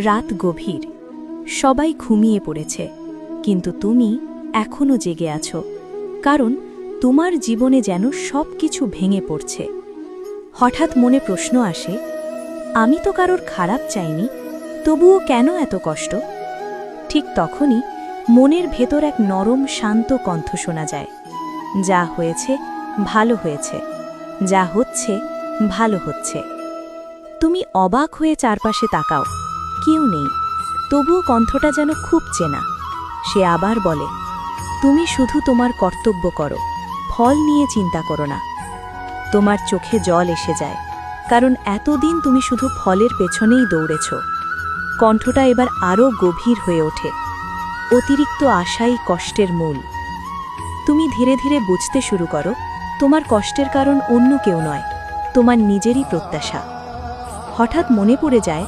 রাত গভীর, সবাই ঘুমিয়ে পড়েছে, কিন্তু তুমি এখনো জেগে আছো, কারণ তোমার জীবনে যেন সবকিছু ভেঙে পড়ছে। হঠাৎ মনে প্রশ্ন আসে, আমি তো কারোর খারাপ চাইনি, তবুও কেন এত কষ্ট? ঠিক তখনই মনের ভেতর এক নরম শান্ত কণ্ঠ শোনা যায়, যা হয়েছে ভালো হয়েছে, যা হচ্ছে ভালো হচ্ছে। তুমি অবাক হয়ে চারপাশে তাকাও, কেউ নেই, তবুও কণ্ঠটা যেন খুব চেনা। সে আবার বলে, তুমি শুধু তোমার কর্তব্য করো, ফল নিয়ে চিন্তা করো না। তোমার চোখে জল এসে যায়, কারণ এতদিন তুমি শুধু ফলের পেছনেই দৌড়েছ। কণ্ঠটা এবার আরও গভীর হয়ে ওঠে, অতিরিক্ত আশাই কষ্টের মূল। তুমি ধীরে ধীরে বুঝতে শুরু করো, তোমার কষ্টের কারণ অন্য কেউ নয়, তোমার নিজেরই প্রত্যাশা। হঠাৎ মনে পড়ে যায়,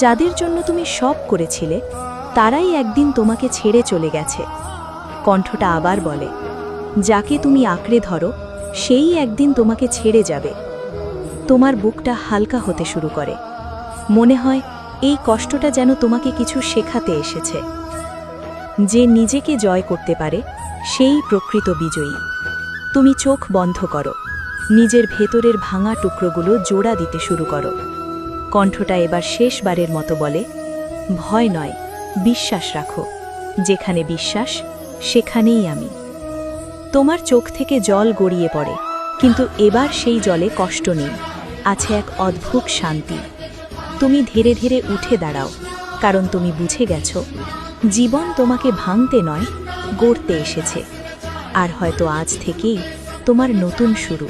যাদের জন্য তুমি সব করেছিলে, তারাই একদিন তোমাকে ছেড়ে চলে গেছে। কণ্ঠটা আবার বলে, যাকে তুমি আঁকড়ে ধরো, সেই একদিন তোমাকে ছেড়ে যাবে। তোমার বুকটা হালকা হতে শুরু করে, মনে হয় এই কষ্টটা যেন তোমাকে কিছু শেখাতে এসেছে। যে নিজেকে জয় করতে পারে, সেই প্রকৃত বিজয়ী। তুমি চোখ বন্ধ করো, নিজের ভেতরের ভাঙা টুকরোগুলো জোড়া দিতে শুরু করো। কণ্ঠটা এবার শেষবারের মতো বলে, ভয় নয়, বিশ্বাস রাখো, যেখানে বিশ্বাস সেখানেই আমি। তোমার চোখ থেকে জল গড়িয়ে পড়ে, কিন্তু এবার সেই জলে কষ্ট নেই, আছে এক অদ্ভুত শান্তি। তুমি ধীরে ধীরে উঠে দাঁড়াও, কারণ তুমি বুঝে গেছো, জীবন তোমাকে ভাঙতে নয়, গড়তে এসেছে। আর হয়তো আজ থেকেই তোমার নতুন শুরু।